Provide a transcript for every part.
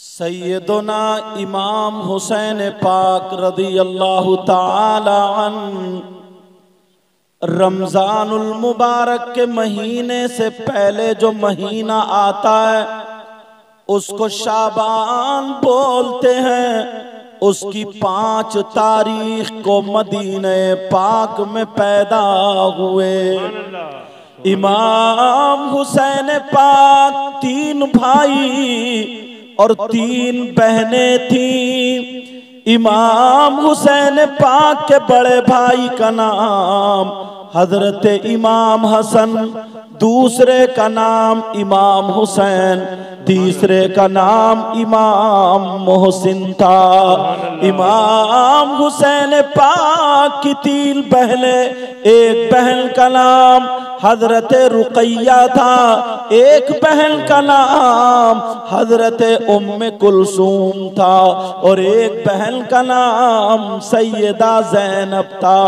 सैयदना इमाम हुसैन पाक रदी अल्लाह ताला अन्हु रमजानुल मुबारक के महीने से पहले जो महीना आता है उसको शाबान बोलते हैं। उसकी 5 तारीख को मदीने पाक में पैदा हुए। इमाम हुसैन पाक 3 भाई और 3 बहनें थीं। इमाम हुसैन पाक के बड़े भाई का नाम हजरत इमाम हसन, दूसरे का नाम इमाम हुसैन, तीसरे का नाम इमाम मोहसिन था। इमाम हुसैन पाक की 3 बहनें, एक बहन का नाम हजरत रुकैया था, एक बहन का नाम हजरत उम्मे कुलसूम था और एक बहन का नाम सैयदा ज़ैनब था।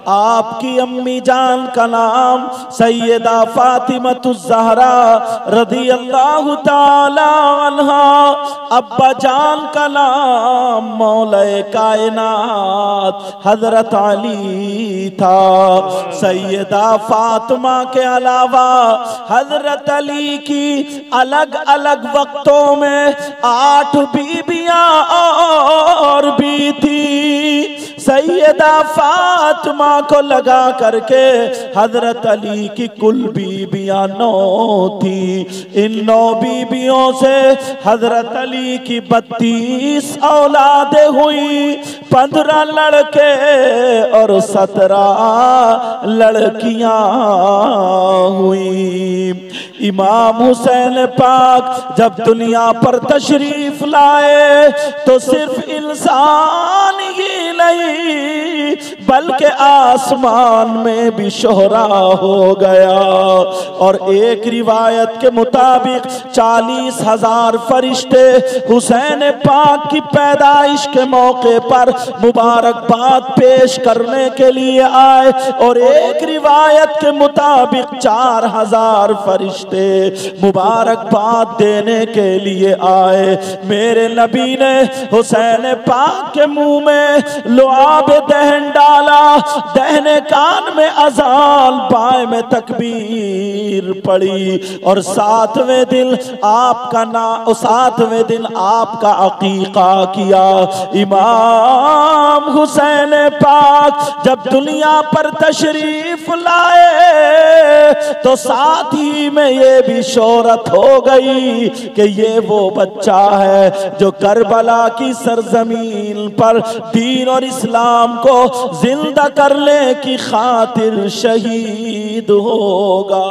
आपकी अम्मी जान का नाम सैयदा फातिमतुज़्ज़हरा रज़ी अल्लाह ताला अन्हा, अब्बा जान का नाम मौलाए कायनात हजरत अली था। सैयदा फातिमा के अलावा हजरत अली की अलग अलग वक्तों में 8 बीबियां और भी थी। सैयदा फातिमा को लगा करके हजरत अली की कुल बीबियां 9 थी। इन 9 बीबियों से हजरत अली की 32 औलादें हुई, 15 लड़के और 17 लड़कियां हुई। इमाम हुसैन पाक जब दुनिया पर तशरीफ लाए तो सिर्फ इंसान ही नहीं बल्कि आसमान में भी शोहरा हो गया। और एक रिवायत के मुताबिक 40,000 फरिश्ते हुसैन पाक की पैदाइश के मौके पर मुबारकबाद पेश करने के लिए आए और एक रिवायत के मुताबिक 4,000 फरिश्ते मुबारकबाद देने के लिए आए। मेरे नबी ने हुसैन पाक के मुंह में लुआब दहन डाला, दहने कान में अजान, बाएं में तकबीर पड़ी और 7वें दिन आपका अकीका किया। इमाम हुसैन पाक जब दुनिया पर तशरीफ लाए तो साथ ही में ये भी शोहरत हो गई कि ये वो बच्चा है जो करबला की सरजमीन पर दीन और इस्लाम को जिंदा करने की खातिर शहीद होगा।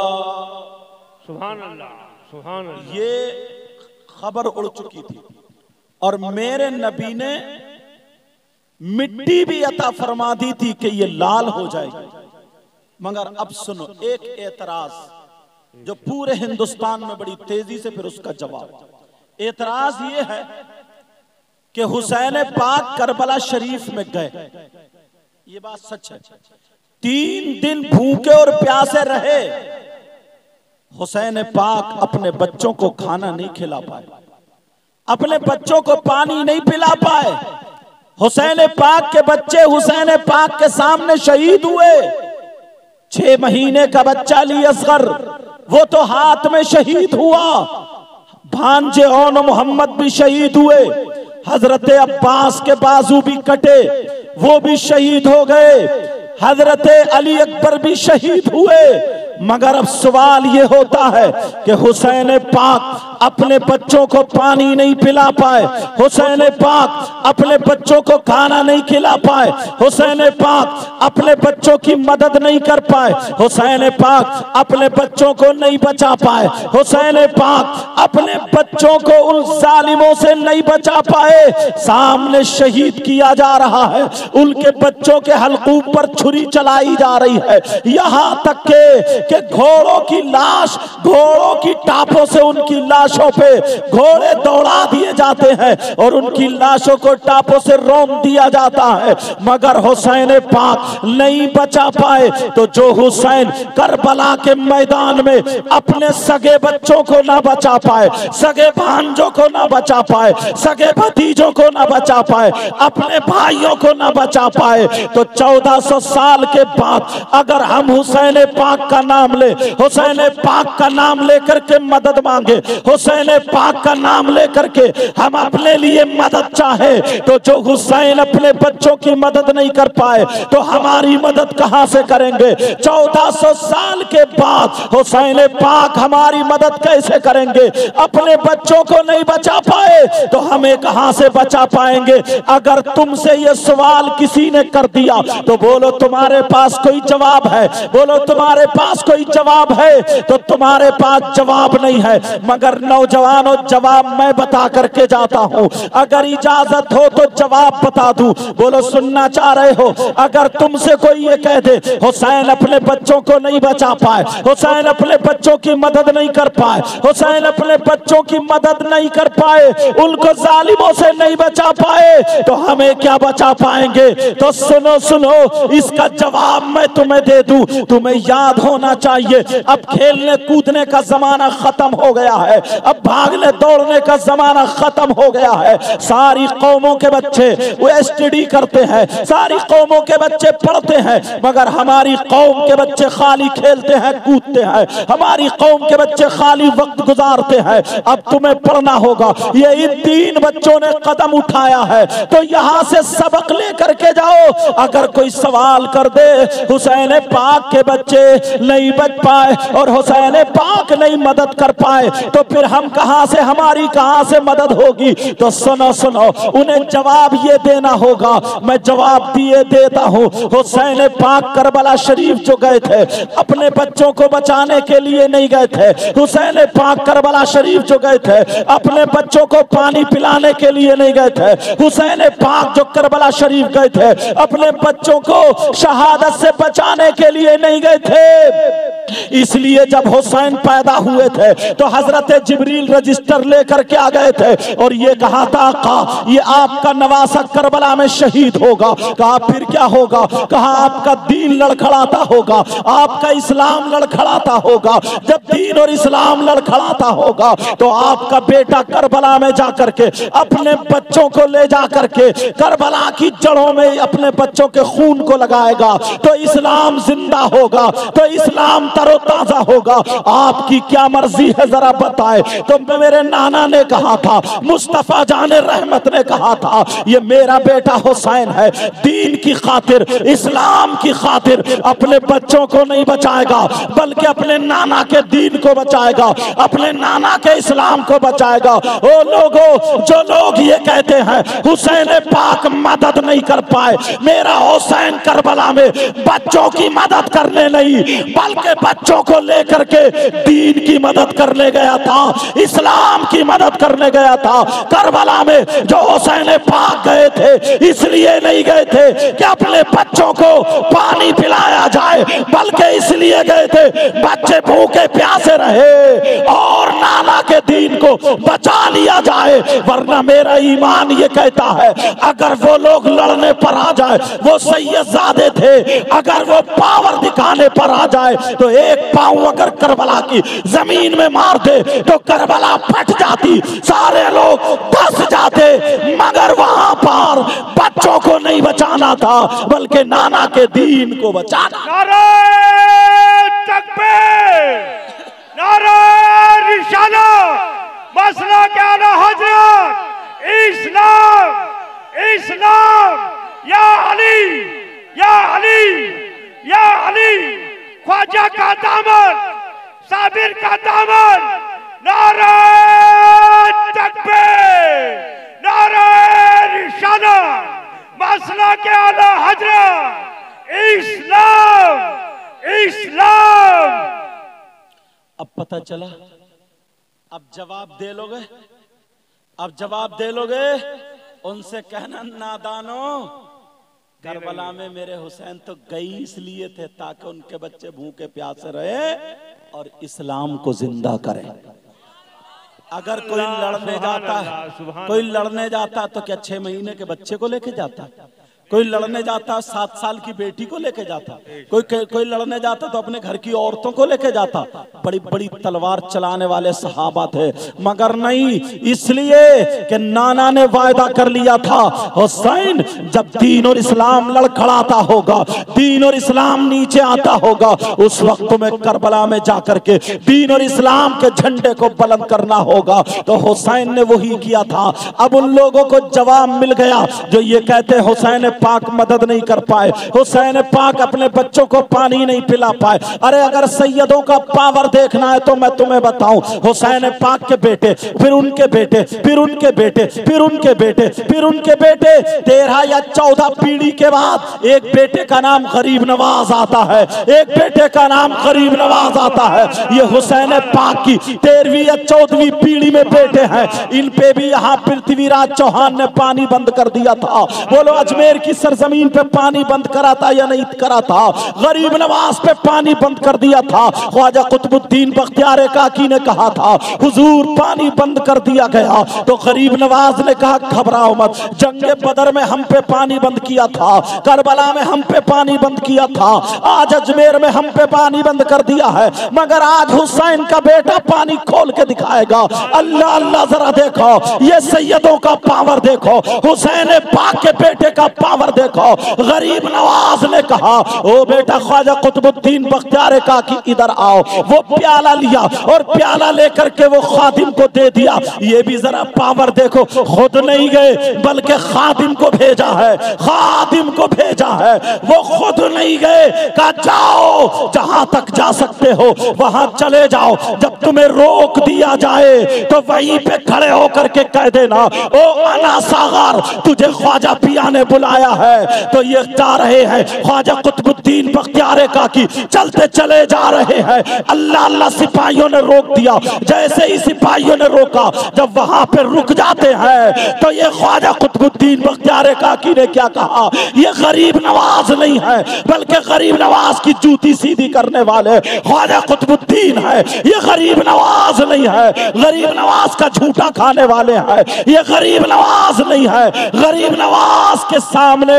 सुभान अल्लाह, सुभान अल्लाह। ये खबर उड़ चुकी थी और मेरे नबी ने मिट्टी भी अता फरमा दी थी कि ये लाल हो जाएगी। मगर अब सुनो एक एतराज जो पूरे हिंदुस्तान में बड़ी तेजी से, फिर उसका जवाब। एतराज ये है कि हुसैन पाक करबला शरीफ में गए, ये बात सच है। 3 दिन भूखे और प्यासे रहे। हुसैन पाक अपने बच्चों को खाना नहीं खिला पाए, अपने बच्चों को पानी नहीं पिला पाए। हुसैन पाक के बच्चे हुसैन पाक के सामने शहीद हुए। 6 महीने का बच्चा अली असगर, वो तो हाथ में शहीद हुआ। भांजे औन मोहम्मद भी शहीद हुए। हजरत अब्बास के बाजू भी कटे, वो भी शहीद हो गए। हजरत अली अकबर भी शहीद हुए। मगर अब सवाल ये होता है कि हुसैन पाक अपने बच्चों को पानी नहीं पिला पाए, हुसैन पाक अपने बच्चों को खाना नहीं खिला पाए, हुसैन पाक अपने बच्चों की मदद नहीं कर पाए, हुसैन पाक अपने बच्चों को नहीं बचा पाए, हुसैन पाक अपने बच्चों को उन जालिमों से नहीं बचा पाए। सामने शहीद किया जा रहा है, उनके बच्चों के हलकूम पर छुरी चलाई जा रही है। यहां तक के घोड़ों की लाश, घोड़ों की टापों से उनकी लाशों पे घोड़े दौड़ा दिए जा जाते हैं और उनकी लाशों को टापों से रौंद दिया जाता है, मगर हुसैन पाक नहीं बचा पाए। तो जो हुसैन करबला के मैदान में अपने सगे बच्चों को ना बचा पाए, सगे भांजों को ना बचा पाए, सगे भतीजों को ना बचा पाए, अपने भाइयों को ना बचा पाए, तो 1400 साल के बाद अगर हम हुसैन पाक का नाम ले, हुसैन पाक का नाम लेकर के मदद मांगे, हुसैन पाक का नाम लेकर के हम अपने लिए मदद चाहे, तो जो हुसैन अपने बच्चों की मदद नहीं कर पाए तो हमारी मदद कहां से करेंगे? 1400 साल के बाद हुसैन पाक हमारी मदद कैसे करेंगे? अपने बच्चों को नहीं बचा पाए तो हमें कहां से बचा पाएंगे? अगर तुमसे ये सवाल किसी ने कर दिया तो बोलो तुम्हारे पास कोई जवाब है, बोलो तुम्हारे पास कोई जवाब है, तो तुम्हारे पास जवाब नहीं है। मगर नौजवानों, जवाब मैं बता करके जाता हूं, अगर इजाजत हो तो जवाब बता दूं। बोलो सुनना चाह रहे हो? अगर तुमसे कोई ये कह दे हुसैन अपने बच्चों को नहीं बचा पाए, हुसैन अपने बच्चों की मदद नहीं कर पाए, हुसैन अपने बच्चों की मदद नहीं कर पाए, उनको जालिमों से नहीं बचा पाए, तो हमें क्या बचा पाएंगे? तो सुनो सुनो, इसका जवाब मैं तुम्हें दे दूं। तुम्हें याद होना चाहिए, अब खेलने कूदने का जमाना खत्म हो गया है, अब भागने दौड़ने का जमाना खत्म हो गया है। सारी कौमों के बच्चे वो स्टडी करते हैं, सारी कौमों के बच्चे पढ़ते हैं, मगर हमारी कौम के बच्चे खाली खेलते हैं, कूदते हैं, हमारी कौम के बच्चे खाली वक्त गुजारते हैं। अब तुम्हें पढ़ना होगा, ये इन 3 बच्चों ने कदम उठाया है, तो यहां से सबक लेकर के जाओ। अगर कोई सवाल कर दे हुसैन पाक के बच्चे नहीं बच पाए और हुसैन पाक नहीं मदद कर पाए, तो फिर हम कहां से, हमारी कहां से मदद होगी? तो सुनो सुनो, उन्हें जवाब ये देना होगा। मैं जवाब दिए देता हूं। हुसैन पाक करबला शरीफ जो गए थे, अपने बच्चों को बचाने के लिए नहीं गए थे। हुसैन पाक करबला शरीफ जो गए थे, अपने बच्चों को पानी पिलाने के लिए नहीं गए थे। हुसैन पाक जो करबला शरीफ गए थे, अपने बच्चों को शहादत से बचाने के लिए नहीं गए थे। इसलिए जब हुसैन पैदा हुए थे तो हजरत जिब्रील रजिस्टर लेकर के आ गए थे और ये कहा था, आका ये आपका नवासा करबला में शहीद होगा। कहा फिर क्या होगा? कहा आपका दीन लड़खड़ाता होगा, आपका इस्लाम लड़खड़ाता होगा। जब दीन और इस्लाम लड़खड़ाता होगा तो आपका बेटा करबला में जाकर के अपने बच्चों को ले जाकर के करबला की जड़ों में अपने बच्चों के खून को लगाएगा, तो इस्लाम जिंदा होगा, तो इस्लाम तरोताजा होगा। आपकी क्या मर्जी है जरा बताए? तो मेरे नाना ने कहा था, मुस्तफा जाने रहमत ने कहा था, ये मेरा बेटा हुसैन है, दीन की खातिर, इस्लाम की खातिर अपने बच्चों को नहीं बचाएगा, बल्कि अपने नाना के दीन को बचाएगा, अपने नाना के इस्लाम को बचाएगा। ओ लोगों, जो लोग ये कहते हैं हुसैन पाक मदद नहीं कर पाए, मेरा हुसैन करबला में बच्चों की मदद करने नहीं, बल्कि बच्चों को लेकर के दीन की मदद करने गया था, इस्लाम की मदद करने गया था। करबला में जो हुसैन पाक गए थे इसलिए नहीं गए थे कि अपने बच्चों को पानी पिलाया जाए, बल्कि इसलिए गए थे बच्चे भूखे प्यासे रहे और नाना के दीन को बचा लिया जाए। वरना मेरा ईमान ये कहता है, अगर वो लोग लड़ने पर आ जाए, वो सैयदजादे थे, अगर वो पावर दिखाने पर आ जाए तो एक पांव अगर करबला की जमीन में मार दे तो करबला फट जाती, सारे लोग फंस जाते, मगर वहां पर बच्चों को नहीं बचाना था, बल्कि नाना के दीन को बचाना। नारे तकबीर, नारे रिसालत, मसला के आला हजरत, इस्लाम, इस्लाम, या अली, या अली, या अली, ख्वाजा का दामन, साबिर का दामन, नारे तकबीर, नारे रिसालत, मसला के आला हजरत, इस्लाम, इस्लाम। अब पता चला, अब जवाब दे लोगे, अब जवाब दे लोगे। उनसे कहना, नादानो, करबला में मेरे हुसैन तो गई इसलिए थे ताकि उनके बच्चे भूखे प्यासे रहे और इस्लाम को जिंदा करें। अगर कोई लड़ने जाता है, कोई लड़ने जाता तो क्या 6 महीने के बच्चे को लेके जाता? कोई लड़ने जाता 7 साल की बेटी को लेके जाता, कोई लड़ने जाता तो अपने घर की औरतों को लेके जाता। बड़ी बड़ी तलवार चलाने वाले सहाबा थे, मगर नहीं, इसलिए कि नाना ने वायदा कर लिया था, हुसैन जब दीन और इस्लाम लड़खड़ाता होगा, दीन और इस्लाम नीचे आता होगा, उस वक्त में करबला में जाकर के दीन और इस्लाम के झंडे को बुलंद करना होगा। तो हुसैन ने वही किया था। अब उन लोगों को जवाब मिल गया जो ये कहते हुसैन पाक मदद नहीं कर पाए, हुसैन पाक अपने बच्चों को पानी नहीं पिला पाए। अरे अगर सैयदों का पावर देखना है तो मैं तुम्हें बताऊं, हुसैन पाक के बेटे, फिर उनके बेटे, फिर उनके बेटे, फिर उनके बेटे, फिर उनके बेटे, 13 या 14 पीढ़ी के बाद एक बेटे का नाम गरीब नवाज आता है, एक बेटे का नाम गरीब नवाज आता है। ये हुसैन पाक की 13वीं या 14वीं पीढ़ी में बेटे हैं। इन पे भी यहाँ पृथ्वीराज चौहान ने पानी बंद कर दिया था। बोलो अजमेर की सरजमीन पे पानी बंद करा था या नहीं करा था? गरीब नवाज पे पानी बंद कर दिया था। ख्वाजा कुतुबुद्दीन बख्तियार काकी ने कहा था हुजूर पानी बंद कर दिया गया, तो गरीब नवाज ने कहा घबराओ मत, जंगे बदर में हम पे पानी बंद किया था, करबला में हम पे पानी बंद किया था, आज अजमेर में हम पे पानी बंद कर दिया है, मगर आज हुसैन का बेटा पानी खोल के दिखाएगा। अल्लाह अल्लाह, जरा देखो ये सैयदों का पावर देखो, हुसैन पाक के बेटे का पावर देखो। गरीब नवाज ने कहा ओ बेटा ख्वाजा कुतुबुद्दीन बख्तियार काकी इधर आओ। वो प्याला लिया और प्याला लेकर के वो खादिम को दे दिया। ये भी जरा पावर देखो, खुद नहीं गए बल्कि खादिम को भेजा है, खादिम को भेजा है, वो खुद नहीं गए। कहा जाओ जहां तक जा सकते हो वहां चले जाओ, जब तुम्हें रोक दिया जाए तो वहीं पे खड़े होकर के कह देना ओ अना सागर, तुझे ख्वाजा पिया ने बुलाया है। तो ये जा रहे हैं ख्वाजा कुतुबुद्दीन बख्तियार काकी, चलते चले जा रहे हैं। अल्लाह अल्लाह, सिपाहियों ने रोक दिया। जैसे ही सिपाहियों ने रोका, जब वहां पे रुक जाते हैं तो ये ख्वाजा कुतुबुद्दीन बख्तियार काकी ने क्या कहा, ये गरीब नवाज नहीं है बल्कि गरीब नवाज की जूती सीधी करने वाले ख्वाजा कुतुबुद्दीन है। ये गरीब नवाज नहीं है, गरीब नवाज का झूठा खाने वाले हैं। ये गरीब नवाज नहीं है, गरीब नवाज के सामने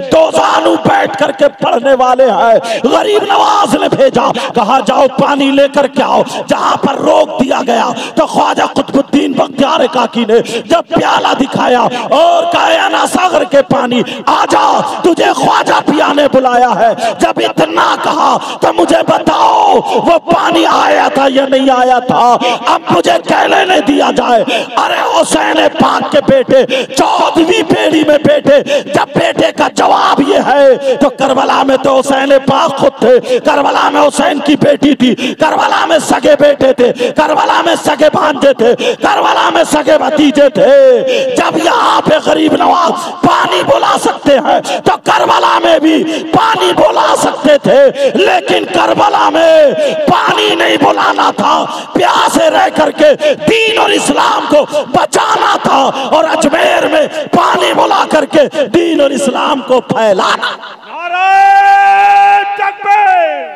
दोजानू बैठ करके पढ़ने वाले हैं। गरीब नवाज ने भेजा, कहा जाओ पानी लेकर के आओ। जहां पर रोक दिया गया तो ख्वाजा कुतुबुद्दीन बख्तियार काकी ने जब प्याला दिखाया और कहा ना सागर के पानी आ जाओ, तुझे ख्वाजा पिया ने बुलाया है। जब इतना कहा तो मुझे बताओ वो पानी आया था या नहीं आया था? अब मुझे कह लेने दिया जाए। अरे हुसैन पाक के बेटे 14वीं पीढ़ी में बेटे, जब बेटे का जवाब ये है तो करबला में तो हुसैन पाक खुद थे, करबला में हुसैन की बेटी थी, करबला में सगे बेटे थे, करबला में सगे भांजे थे, करबला में सगे भतीजे थे। जब यहाँ पे गरीब नवाज पानी बुला सकते हैं तो करबला में भी पानी बुला सकते थे, लेकिन करबला में पानी नहीं बुलाना था, प्यासे रह करके दीन और इस्लाम को बचाना था, और अजमेर में पानी बुला करके दीन और इस्लाम को फैलाना। नारे तकबीर,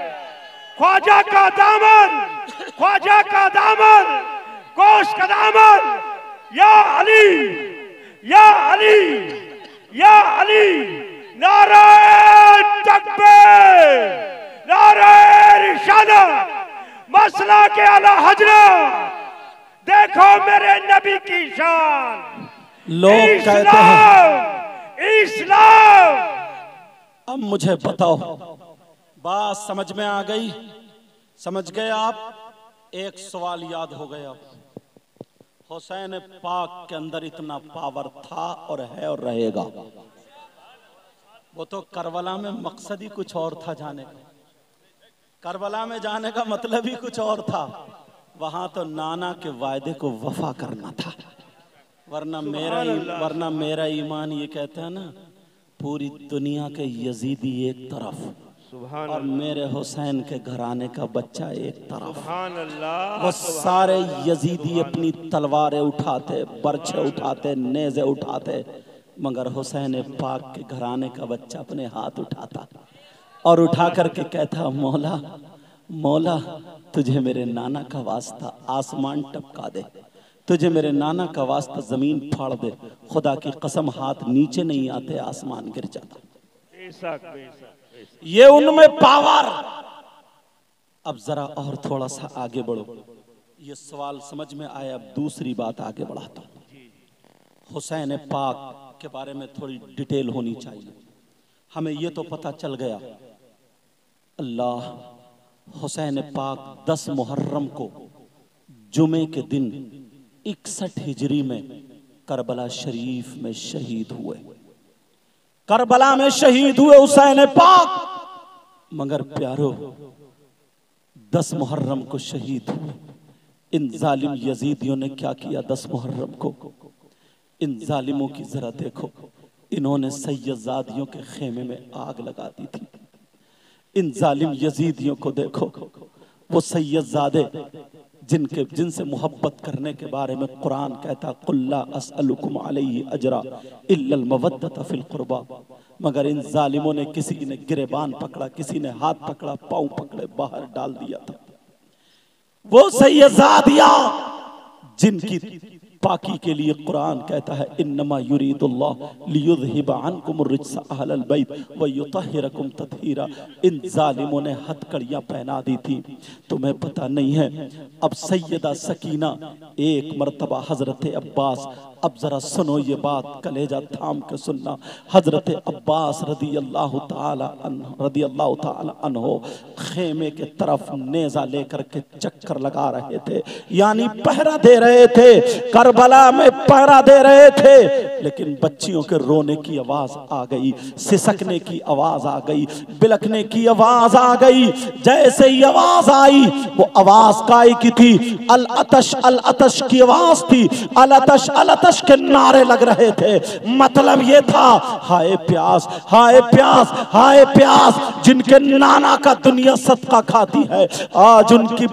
ख्वाजा का दामन, ख्वाजा का दामन, गोश्त का दामन, या अली, या अली, या अली। नारे तकबीर, नारे रिसालत, मसला के आला हजरत। देखो मेरे नबी की शान। लोग कहते हैं इस्लाम। अब मुझे बताओ, बात समझ में आ गई? समझ गए आप? एक सवाल याद हो गया, हुसैन पाक के अंदर इतना पावर था और है और रहेगा। वो तो करबला में मकसद ही कुछ और था जाने का, करबला में जाने का मतलब ही कुछ और था। वहां तो नाना के वायदे को वफा करना था, वरना मेरा ईमान ये कहता है ना, पूरी दुनिया के यजीदी एक तरफ और मेरे हुसैन के घराने का बच्चा एक तरफ। वो सारे यजीदी अपनी तलवारें उठाते, बर्छे उठाते, नेज़े उठाते, मगर हुसैन पाक के घराने का बच्चा अपने हाथ उठाता और उठा करके कहता मौला मौला, तुझे मेरे नाना का वास्ता आसमान टपका दे, तुझे मेरे नाना का वास्ता जमीन फाड़ दे, खुदा की कसम हाथ नीचे नहीं आते, आसमान गिर जाता। ये उनमें पावर। अब जरा और थोड़ा सा आगे बढ़ो, ये सवाल समझ में आया। अब दूसरी बात आगे बढ़ाता हूं। हुसैन पाक के बारे में थोड़ी डिटेल होनी चाहिए। हमें ये तो पता चल गया, अल्लाह हुसैन पाक 10 मुहर्रम को जुमे के दिन 61 हिजरी में करबला शरीफ में शहीद हुए। करबला में शहीद हुए हुसैन पाक। मगर प्यारो 10 मुहर्रम को शहीद हुए। इन जालिम यजीदियों ने क्या किया 10 मुहर्रम को? इन जालिमों की जरा देखो, इन्होंने सैयदजादियों के खेमे में आग लगा दी थी। इन जालिम यजीदियों को देखो, वो सैयदजादे जिनसे मोहब्बत करने के बारे में कुरान कहता कुल्ला असअलुकुम अलैहि अजरा इल्लल मवद्दत फिल कुर्बा। मगर इन जालिमों ने, किसी ने गिरेबान पकड़ा, किसी ने हाथ पकड़ा, पांव पकड़े, बाहर डाल दिया था। वो सैयदजादिया जिनकी पाकी के लिए कुरान कहता है इन्नमा युरीदुल्लाह लियुज़हिबा अन्कुम रिज्सा अहलल बैत व युतहिरकुम तत्हीरा। इन जालिमों ने हथकड़ियां पहना दी थी, तुम्हें पता नहीं है। अब सैयदा सकीना एक मर्तबा हजरत अब्बास, अब जरा सुनो ये बात, कलेजा थाम के सुनना। हजरत अब्बास रदी अल्लाह ताला अन्हो खेमे के तरफ नेजा लेकर के चक्कर लगा रहे थे, यानी पहरा दे रहे थे, करबला में पहरा दे रहे थे। लेकिन बच्चियों के रोने की आवाज आ गई, सिसकने की आवाज आ गई, बिलखने की आवाज आ गई। जैसे ही आवाज आई, वो आवाज काय की थी? अल अतश की आवाज थी। अल अतश के नारे लग रहे थे। मतलब ये था, हाय प्यास, हाय प्यास, हाय प्यास। जिनके नाना का दुनिया सदका खाती है, आज उनकी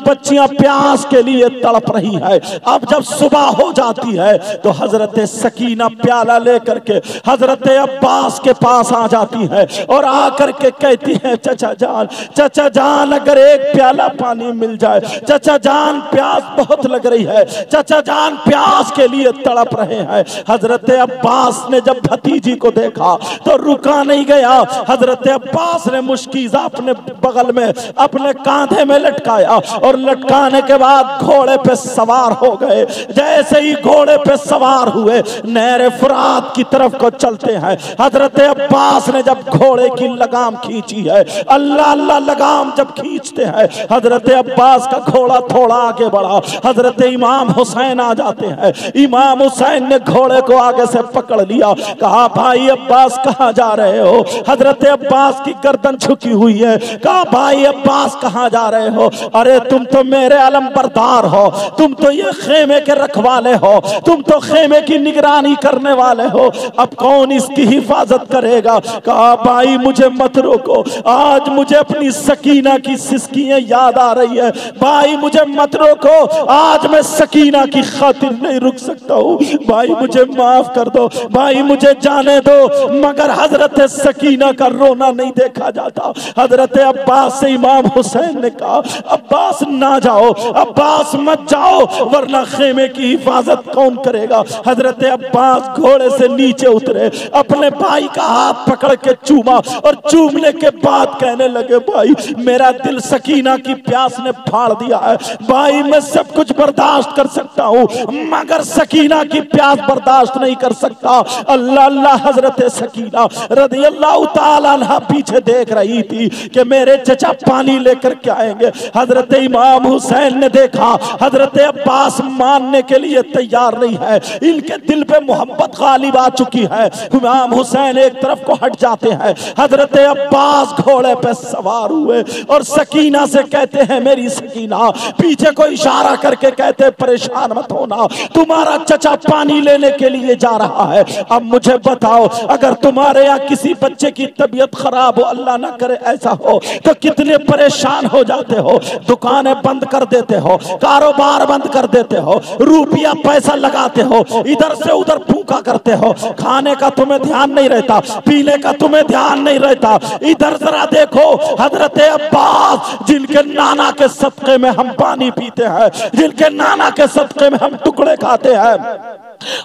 बच्चियां प्यास के लिए तड़प रही है। अब जब सुबह हो जाती है तो हजरत सकीना प्याला लेकर के हजरत अब्बास के पास आ जाती है और आकर के कहती है, चचा जान अगर एक प्याला पानी मिल जाए, चचा जान प्यास बहुत लग रही है, चचा जान प्यास के लिए तड़प रहे हैं। हजरत अब्बास ने जब भतीजी को देखा तो रुका नहीं गया। हजरत अब्बास ने मुश्किज़ा अपने बगल में, अपने कांधे में लटकाया और लटकाने के बाद घोड़े पे सवार हो गए। जैसे ही घोड़े पे सवार हुए, नहर फुरात की तरफ को चलते हैं। हजरत अब्बास ने जब घोड़े की लगाम खींची है, अल्लाह अल्लाह लगाम जब खींचते हैं, हजरत अब्बास का घोड़ा थोड़ा आगे बढ़ा, हजरत इमाम हुसैन आ जाते हैं। इमाम हुसैन ने घोड़े को आगे से पकड़ लिया, कहा भाई अब्बास कहाँ जा रहे हो? हजरत अब्बास की गर्दन झुकी हुई है। कहा भाई अब्बास कहाँ जा रहे हो? अरे तुम तो मेरे अलमबरदार हो, तुम तो ये खेमे के रखवाले हो, तुम तो खेमे की निगरानी करने वाले हो, अब कौन इसकी हिफाजत करेगा? कहा भाई मुझे मत रोको, आज मुझे अपनी सकीना की सिसकियां याद आ रही है। भाई मुझे मत रोको, आज मैं सकीना की खातिर नहीं रुक सकता हूँ। भाई मुझे माफ कर दो, भाई मुझे जाने दो। मगर हजरत सकीना का रोना नहीं देखा जाता। हजरत अब्बास से इमाम हुसैन ने कहा, अब्बास ना जाओ, अब्बास मत जाओ, वरना खेमे की हिफाजत कौन करेगा? हजरत अब्बास घोड़े से नीचे उतरे, अपने भाई का हाथ पकड़ के चूमा और चूमने के बाद कहने लगे, भाई मेरा दिल सकीना की प्यास ने फाड़ दिया है। भाई मैं सब कुछ बर्दाश्त कर सकता हूँ, मगर सकीना की प्यास बर्दाश्त नहीं कर सकता। अल्लाह अल्लाह। हजरत सकीना रज़ी अल्लाह ताला अन्हा पीछे देख रही थी कि मेरे चचा पानी लेकर के आएंगे। हजरत इमाम हुसैन ने देखा हजरत अब्बास मानने के लिए तैयार नहीं है, इनके दिल पे मोहब्बत गालिब आ चुकी है। इमाम हुसैन एक तरफ को हट जाते हैं। हजरत अब्बास घोड़े पे सवार हुए और सकीना से कहते हैं, मेरी सकीना, पीछे को इशारा करके कहते, परेशान मत होना, तुम्हारा चचा पानी लेने के लिए जा रहा है। अब मुझे बताओ, अगर तुम्हारे यहाँ किसी बच्चे की तबीयत खराब हो, अल्लाह ना करे ऐसा हो, तो कितने परेशान हो जाते हो, दुकानें बंद कर देते हो, कारोबार बंद कर देते हो, रुपया पैसा लगा करते हो, इधर से उधर फूंका करते हो, खाने का तुम्हें ध्यान नहीं रहता, पीने का तुम्हें ध्यान नहीं रहता। इधर जरा देखो हजरत अब्बास, जिनके नाना के सदके में हम पानी पीते हैं, जिनके नाना के सदके में हम टुकड़े खाते हैं,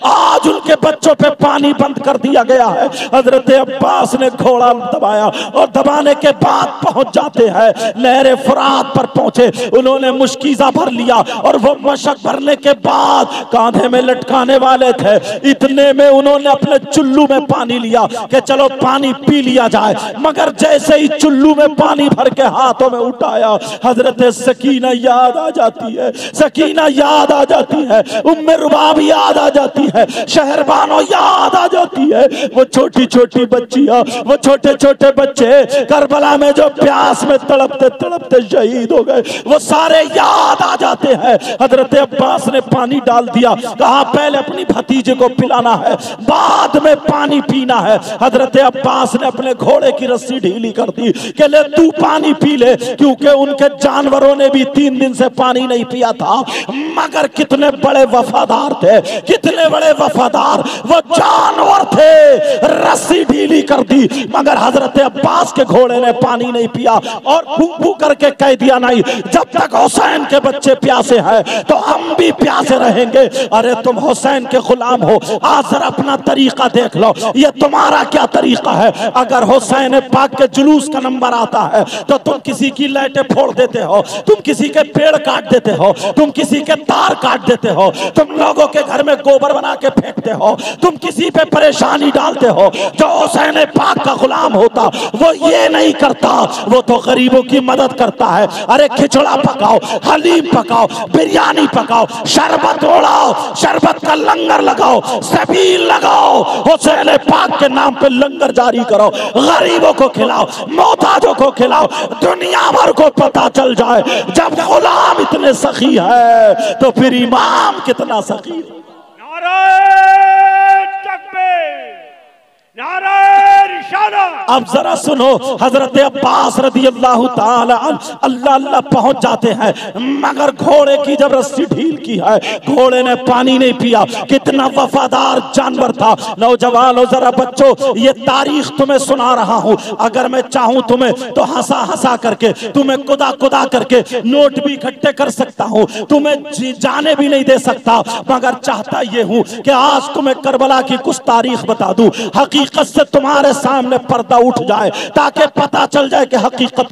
आज उनके बच्चों पे पानी बंद कर दिया गया है। हजरत अब्बास ने घोड़ा दबाया और दबाने के बाद पहुंच जाते हैं, नहरे फुरात पर पहुंचे, उन्होंने मुश्कीजा भर लिया और वो मशक भरने के बाद कांधे में लटकाने वाले थे, इतने में उन्होंने अपने चुल्लू में पानी लिया कि चलो पानी पी लिया जाए। मगर जैसे ही चुल्लू में पानी भर के हाथों में उठाया, हजरत सकीना याद आ जाती है, सकीना याद आ जाती है, उम्मे रुबाब याद आ जाती है, शहरबानो याद आ जाती है। वो छोटी छोटी बच्चियां, वो छोटे छोटे बच्चे करबला में जो प्यास में तड़पते तड़पते शहीद हो गए, वो सारे याद आ जाते हैं। हजरत अब्बास ने पानी डाल दिया, कहा पहले अपनी भतीजे को पिलाना है, बाद में पानी पीना है। हजरत अब्बास ने अपने घोड़े की रस्सी ढीली कर दी कि ले तू पानी पी ले, क्योंकि उनके जानवरों ने भी 3 दिन से पानी नहीं पिया था। मगर कितने बड़े वफादार थे, कितने बड़े वफादार वो जानवर थे, रस्सी ढीली कर दी, मगर हजरत अब्बास के घोड़े ने पानी नहीं पिया और फू करके कह दिया नहीं, जब तक हुसैन के बच्चे प्यासे हैं तो हम भी प्यासे रहेंगे। अरे तुम हुसैन के गुलाम हो, आज जरा अपना तरीका देख लो, ये तुम्हारा क्या तरीका है। अगर हुसैन पाक के जुलूस का नंबर आता है तो तुम किसी की लाइटें फोड़ देते हो, तुम किसी के पेड़ काट देते हो, तुम किसी के तार काट देते हो, तुम लोगों के घर में गोबर बना के फेंकते हो, तुम किसी पे परेशानी डालते हो। जो हुसैन पाक का गुलाम होता वो ये नहीं करता, वो तो गरीबों की मदद करता है। अरे खिचड़ा पकाओ, हलीम पकाओ, बिरयानी पकाओ, शरबत उड़ाओ, शरबत का लंगर लगाओ, सबील लगाओ, हुसैन पाक के नाम पे लंगर जारी करो, गरीबों को खिलाओ, मोहताजों को खिलाओ, दुनिया भर को पता चल जाए जब गुलाम इतने सखी है तो फिर इमाम कितना सखी है। नारे तकबीर, नारे रिसालत। अब जरा सुनो, हजरत अब्बास रदी अल्लाह ताला अल्लाह अल्लाह पहुंच जाते हैं, मगर घोड़े की जब रस्सी ढील की है, घोड़े ने पानी नहीं पिया। कितना वफादार जानवर था। नौजवानों जरा बच्चों, ये तारीख तुम्हें सुना रहा हूं, अगर मैं चाहूं तुम्हें तो हंसा हंसा करके, तुम्हें कुदा कुदा करके नोट भी इकट्ठे कर सकता हूं, तुम्हें जाने भी नहीं दे सकता, मगर चाहता ये हूं कि आज तुम्हें करबला की कुछ तारीख बता दूं, हकीकत से तुम्हारे सामने पर्दा उठ जाए, ताकि पता चल जाए कि हकीकत